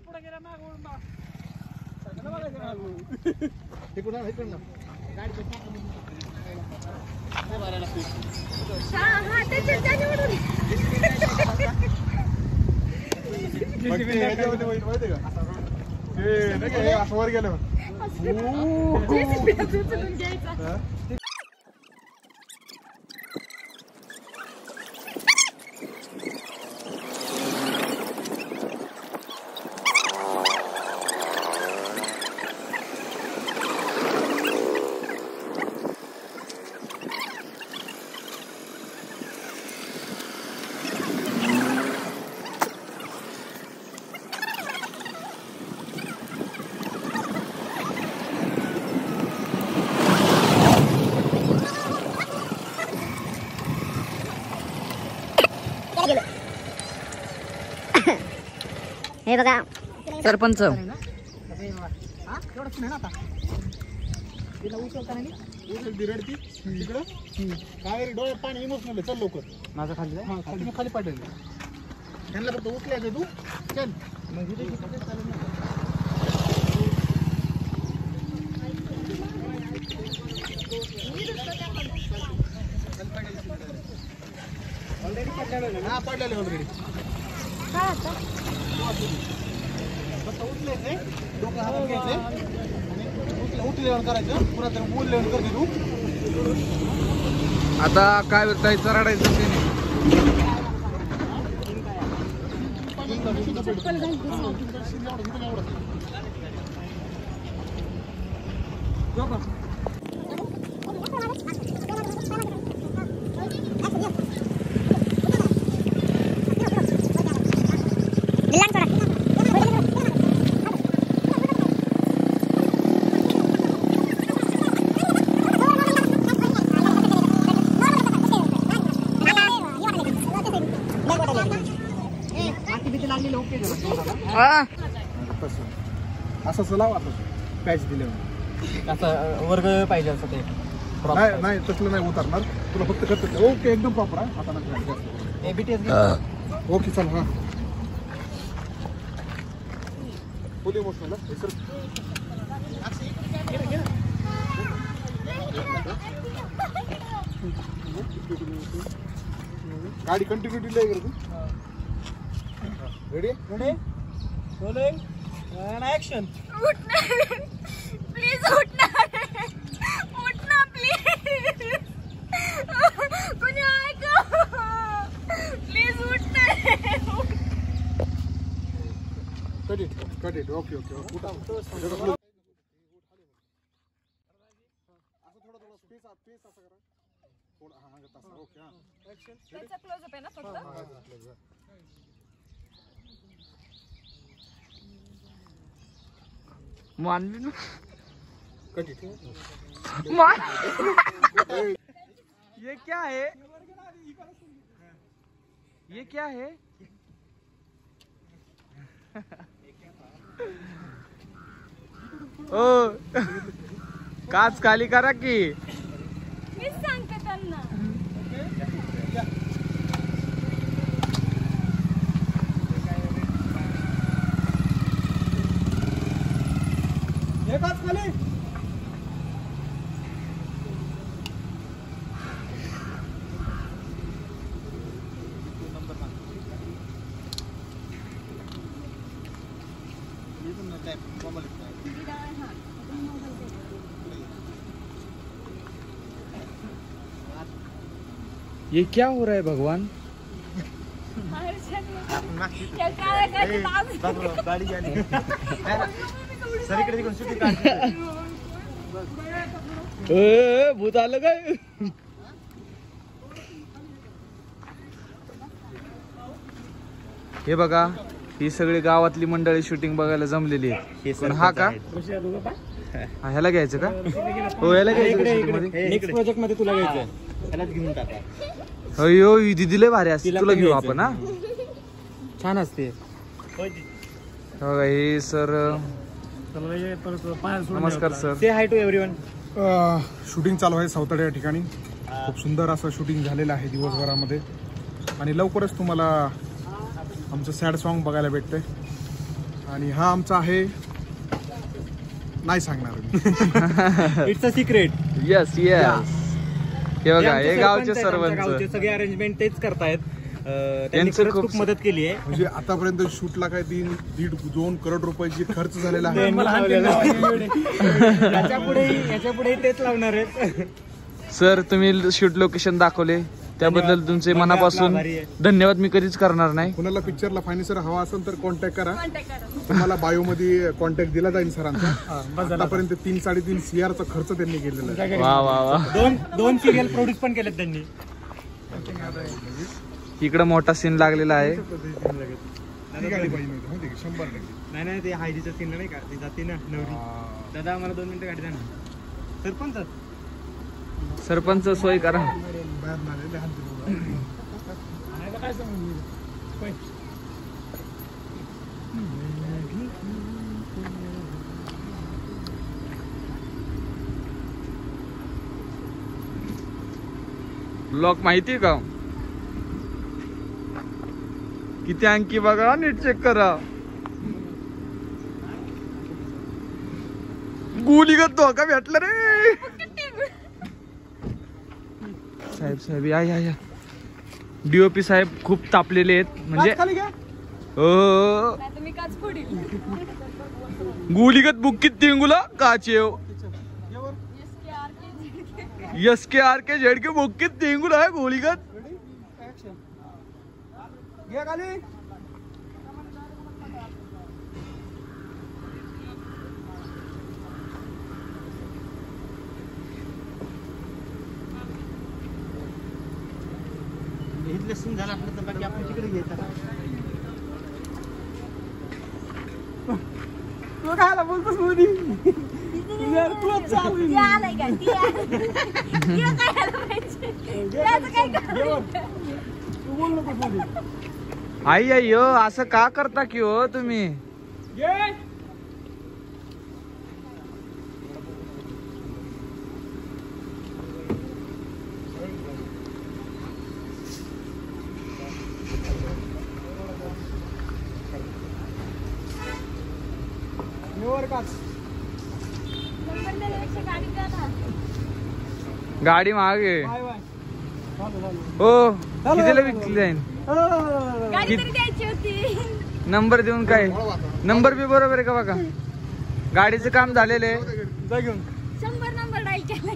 पुढे गेला मागून बा वर गेलं हे बघा सरपंच कावेरी डोळ्यात पाणी इमोशनल चल लवकर माझं खाली हा खाली खाली पाठवलं त्यांना फक्त उचलायचं तू चल ऑलरेडी पडलेलं हा पडलेले ऑलरेडी फक्त उचलायचंय डोकं हातात घ्यायचंय आणि उचलेवण करायचं पुन्हा तर बोल लेवण करते तू आता काय जायचं रडायचं ते नाही असं लाव असं पॅच दिल्यावर असं वर्ग पाहिजे असं ते नाही नाही तसलं नाही उतरणार तुला फक्त करत ओके एकदम प्रॉपर आहे आता नाही एबीटीएस ओके चल हा फुल इमोशनल सर गाडी कंटिन्युटी लय करतो ready ready rolling and action please उठना प्लीज कोणी ऐका प्लीज उठना कट इट ओके ओके उठा असं थोडं स्पेस असं करा थोडं हा तसं ओके हा ऍक्शन त्याचा क्लोज अप आहे ना फक्त मानवी कट इट ये क्या है ये क्या है ओ काच खाली करा की मीच सांगते त्यांना एकाच खाली ये क्या हो रहा है भगवान गाडी गेली सरीकडे तिकडून सुट्टी काढते भूत आलं काय हे बघा ही सगळी गावातली मंडळी शूटिंग बघायला जमलेली आहे पण हा का ह्याला घ्यायचं का हो ह्याला घ्यायचं नेक्स्ट प्रोजेक्ट मध्ये तुला घ्यायचं त्यालाच घेऊन टाका अयो दिदीले भारी असते तुला घेऊ आपण हा छान असते बघा हे सर नमस्कार sir say hi to everyone shooting चालू आहे सावताडे या ठिकाणी खूप सुंदर असं शूटिंग झालेलं आहे दिवसभरामध्ये आणि लवकरच तुम्हाला आमचं सॅड सॉन्ग बघायला भेटतंय आणि हा आमचा आहे, नाही सांगणार. It's a secret. Yes yes. हे बघा हे गावचे गावचे सरपंच. सगळे अरेंजमेंट तेच करतायत. त्यांनी त्यांचं खरंच खूप खूप मदत केली आहे. म्हणजे आतापर्यंत शूटला काय 1.5-2 करोड रुपयाची खर्च झालेला आहे. याच्यापुढे तेच लावणार आहेत. सर तुम्ही शूट लोकेशन दाखवले त्याबद्दल तुमचे मनापासून आभारी आहे. धन्यवाद. मी कधीच करणार नाही. कुणाला पिक्चरला फायनान्सर हवा असेल तर कॉन्टॅक्ट करा. कॉन्टॅक्ट करा. तुम्हाला बायो मध्ये कॉन्टॅक्ट दिला जाईल सरांचा. आतापर्यंत 3-3.5 CR चा खर्च त्यांनी केलेला आहे. वा वा वा. दोन सिरियल प्रोड्यूस पण केलेत त्यांनी. इकडं मोठा सीन लागलेला आहे. ती गाडी पाहिजे नव्हती, माहिती आहे का? 100%. नाही ते हायजीचं सीन नाही का, ती जाते ना नवरी. दादा आम्हाला 2 मिनिटं गाडी द्या ना. सरपंच सरपंच सोय करा. बाहेर नाही आले, लहान दिलं. ब्लॉक माहितीये का किती अंकी बघा, नीट चेक करा. गुलीगत धोका भेटला रे. साहेब साहेब या या या. DOP साहेब खूप तापलेले आहेत म्हणजे हो. नाही तर मी काच फोडील. गुलीगत बुक्कीत तिंगुला काचेव SKRK झेडके बुक्कीत तिंगुला आहे गोलीगत. इथलं सीन झाला असलं तर बाकी आपण तिकडे घ्यायचा. ती आलंय काय? ती आलंय. तिला काय आलं पाहिजे? त्याचं काय करायचं? आई अय्यो असं का करता की हो तुम्ही. नंबर देण्यापेक्षा गाडी द्या ना. गाडी मागे हो कितीला विकली जाईल. गाडी तरी द्यायची होती. नंबर देऊन काय, नंबर बी बरोबर आहे का बघा. गाडीचं काम झालेलं आहे. 100 नंबर डायल केलाय.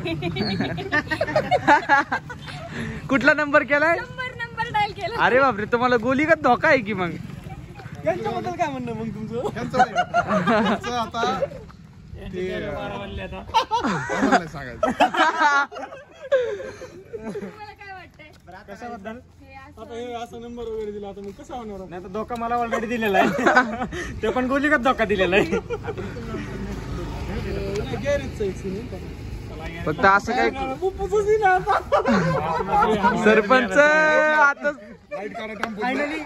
कुठला नंबर केलाय. 100 नंबर डायल केला. अरे बापरे तुम्हाला गोली का धोका आहे की मग. यांच्याबद्दल काय म्हणणं मग तुमचं? त्यांचं आता ते आम्हाला नाही सांगायचं. तुम्हाला काय वाटतंय कशाबद्दल? हे असं असा नंबर वगैरे दिला आता मग कसं होणार. नाही तर धोका मला ऑलरेडी दिलेला आहे. ते पण गोलीगत धोका दिलेला आहे. फक्त असं काय सरपंच आता फायनली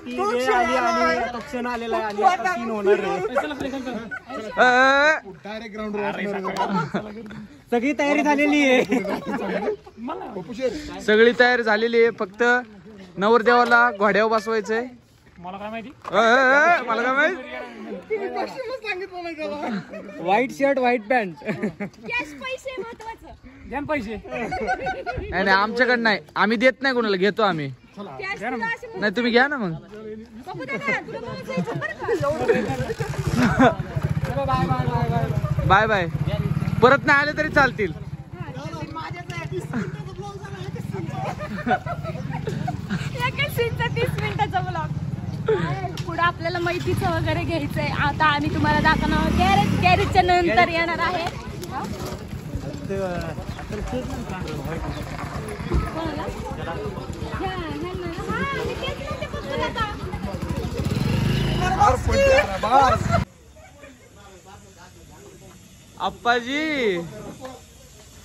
ती वेळ आली आणि तो क्षण आलेला आहे आणि आता सीन होणार आहे. डायरेक्ट ग्राउंड सगळी तयारी झालेली आहे. सगळी तयारी झालेली आहे. फक्त नवरदेवाला घोड्यावर बसवायचंय. मला काय माहिती. मला काय माहित. White shirt white pant. Cash पैसे महत्वाचं. द्या पैसे. नाही नाही आमच्याकडे नाही, आम्ही देत नाही कोणाला, घेतो आम्ही. कॅश तुला अशी नाही तुम्ही घ्या ना मग. बघू दे ना, तुला बोलायचं बरं का? Bye bye. परत नाही आले तरी चालतील. एका सीनचा 30 मिनिटाचा ब्लॉग. पुढे आपल्याला माहितीचं वगैरे घ्यायचंय. आता आम्ही तुम्हाला दाखवणार गॅरेजच्या नंतर येणार आहे. कोणाला? हा, मी तेच म्हणते फक्त आता. आप्पाजी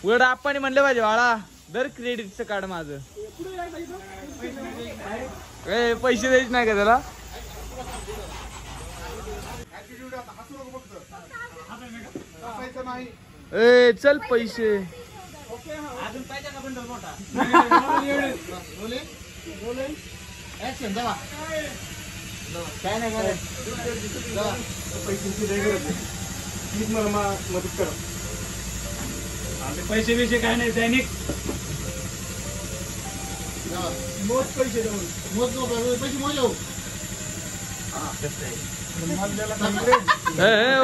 वड आप्पाने म्हणले पाहिजे बाळा दर क्रेडिटचं कार्ड माझं. पैसे द्यायचे नाही का त्याला. ए चल पैसे. काय नाही काय पैशांची लय गरज आहे. प्लीज मला मदत करा. आमचे पैसे बिशे काय नाही दैनिक मोज पैसे देऊन पैसे मोजव.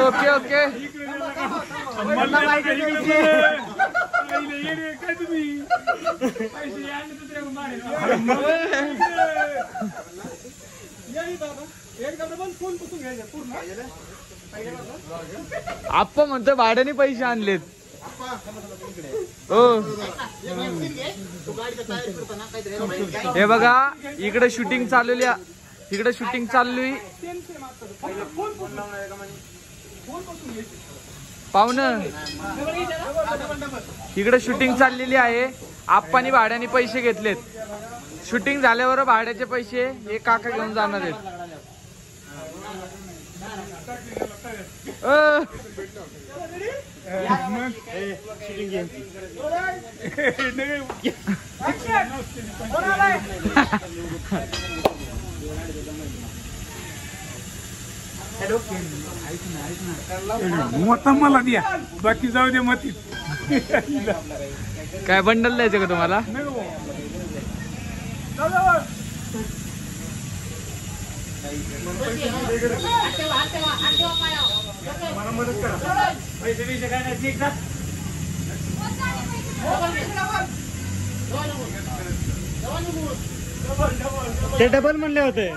Okay okay. काय तुम्ही पैसे आणले दुसऱ्या मारेल. एकदा पण फोन पुसून घ्यायचा पूर्ण. आप्पा म्हणतो भाड्याने पैसे आणलेत. हो हे बघा इकडे शूटिंग चाललेली इकडे शूटिंग चालली पाहुणं. इकडे शूटिंग चाललेली आहे. आप्पानी भाड्याने पैसे घेतलेत. शूटिंग झाल्यावर भाड्याचे पैसे हे काका घेऊन जाणार आहेत. मोठा मला द्या बाकी जाऊ दे मतीत. काय बंडल द्यायचं का तुम्हाला? मला मदत करा. पैसे बिशे काय नाही ठीक जात. ते डबल म्हणले होते.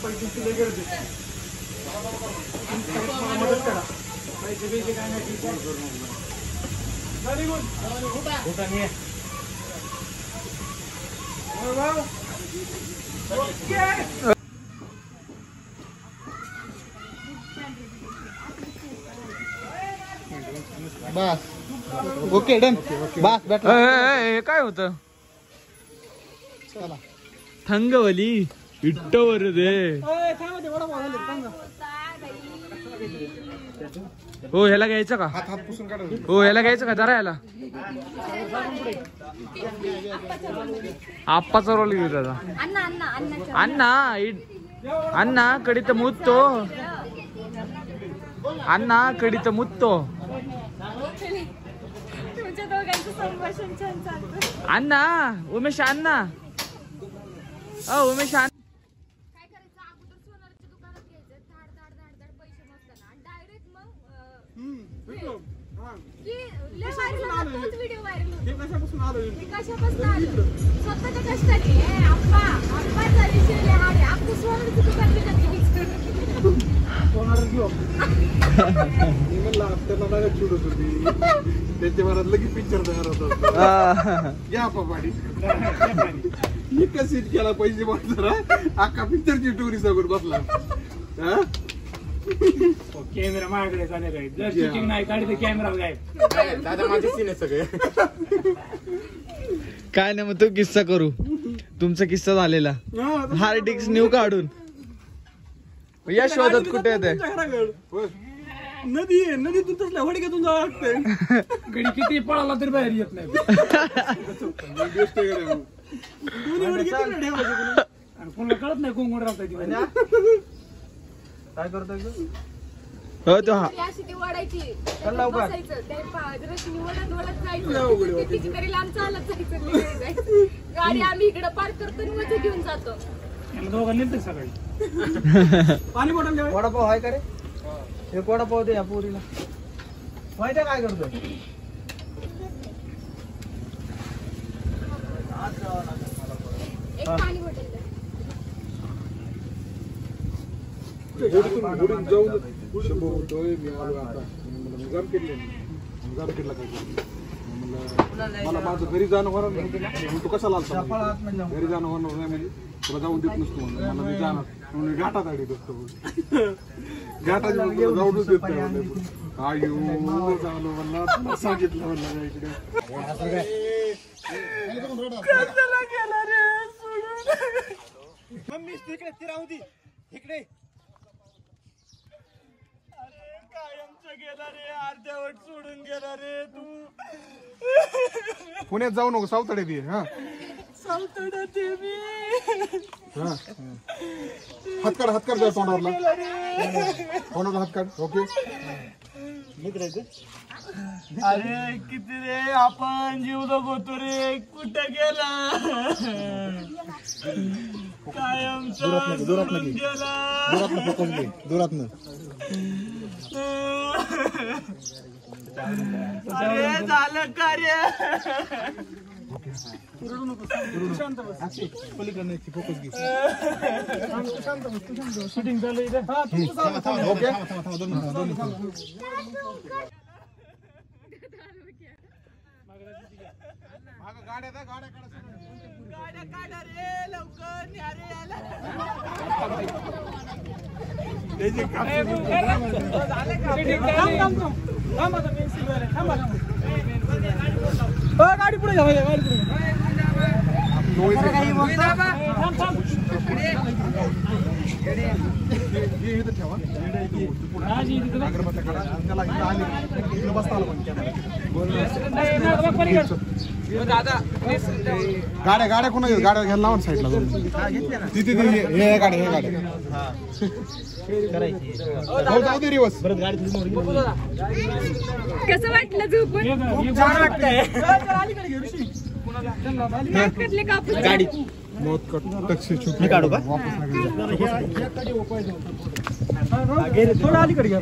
पैशांची लय गरज आहे. मदत करा. पैसे बिशे काय नाही ठीक आहे. बस ओके डन. बस भेटला. हे काय होत? थंगवली इट्टवर दे. हो ह्याला घ्यायचं का? हात पुसून काढा. हो ह्याला घ्यायचं का? जरा ह्याला आप्पाचा रोल घेऊ त्याचा. अण्णा अण्णा कडी तर मुततो. अण्णा कडी तर मुततो. तुमच्या दोघांचं संभाषण छान चालतं. अण्णा उमेश अण्णा उमेश अण्णा. काय करायचं अगोदर सोनाराच्या दुकानात घ्यायचं धाड धाड धाड धाड पैसे मोजताना आणि डायरेक्ट मग की लय व्हायरल झाला तोच व्हिडिओ व्हायरल होतो. कशापासून आलो? हे कशापासून आलं? स्वतःच्या कष्टाने. आप्पा झाली शिरले हाडे आपलं सोनाराचं दुकान विकत घ्यायचं. सोनार घेऊ. मी म्हणलं त्याला डायरेक्ट चिडत होती. त्यांच्या मनात लगेच पिक्चर तयार होता. घ्या पाडी एका सीट केला पैसे मागताना अख्खा पिक्चरची टोरी सांगून बसला. कॅमेरा माझ्याकडे चालेल काय जर शूटिंग नाही काढली तर कॅमेरा गायब. दादा माझे सीन आहे सगळे. काय नाही मग तो किस्सा करू. तुमचा किस्सा झालेला हार्ड डिस्क न्यू काढून या शोधात कुठे येते? नदी आहे. नदीतून तसल्या होडक्यातून जावं लागतंय. गडी किती पळाला तरी बाहेर येत नाही. आणि कोणाला कळत नाही कोण राहत काय करतोय? हो तो अशी ती ओढायची बसायचं ते रस्त्याने ओढत ओढत जायचं. कितीतरी लांब चालत जायचं. गाडी आम्ही इकडे पार्क करतो आणि वजन घेऊन जातो. दोघं नेते सकाळी. पाणी बॉटल वडापाव आहे का रे? एक वडापाव दे या पोरीला. माहिती काय करतोय? एक पाणी बॉटल द्या. मला माझं घरी जाणं होणार नाही. तू कसा लागतो घरी जाणं होणार नाही म्हणजे तुला जाऊन देत नसतो. मला मी जाणार घाटात आली घाटाची जाऊनच देत नाही. आयो झालो म्हणला तुला सांगितलं म्हणला का इकडे मम्मी तिकडे ती राहू दे इकडे पुण्यात जाऊ नको सावतडे दे हा हात काढ जा तोंडावरला हात काढ ओके अरे किती रे आपण जीव होतो रे कुठं गेला कायमचा दुरात अरे झालं कार्य शूटिंग चालू इथे गाड्या काढा रे लवकर न्यारे गाडी पुढे जाऊ गाडी गाड्या कोणा गाड्या घ्यायला लावा साईडला तिथे हे गाड्या जाऊ दे रिवर्स कसं वाटलं झोपून गाडी बहुत कट काढू का थोडं अलीकडे घ्या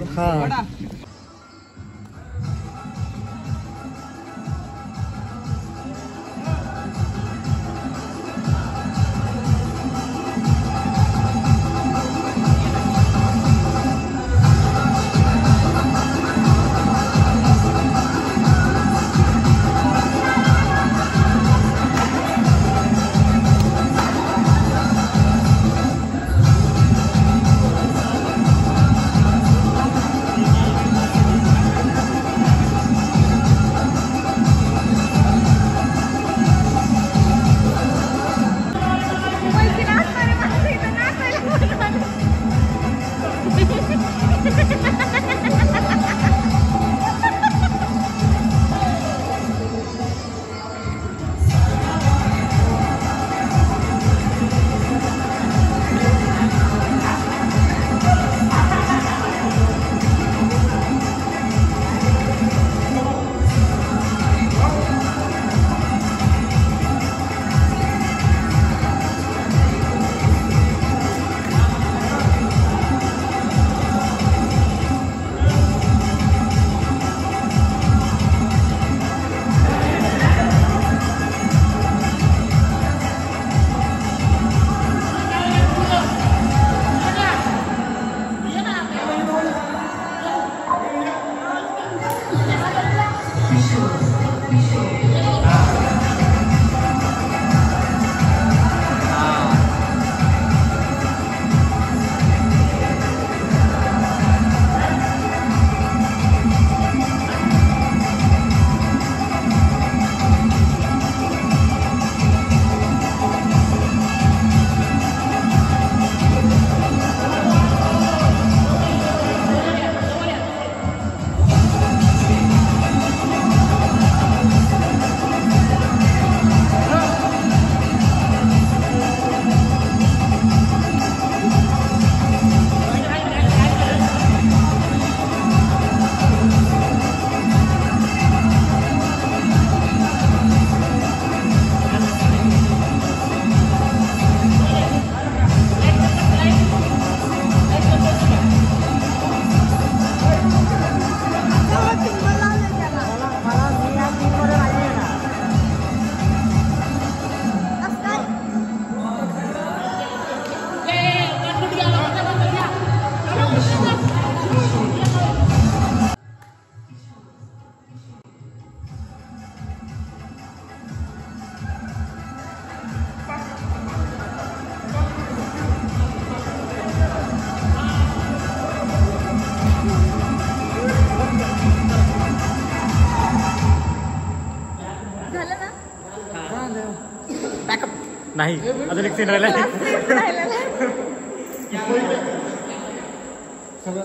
नाही अजून एक सीन राहिला.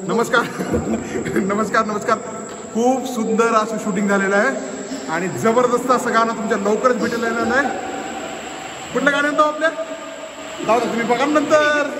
नमस्कार नमस्कार नमस्कार. खूप सुंदर असं शूटिंग झालेलं आहे आणि जबरदस्त असं गाणं तुमच्या लवकरच भेटेल आहे. कुठलं गाणं येतो आपल्या? जाऊ दे तुम्ही बघा नंतर.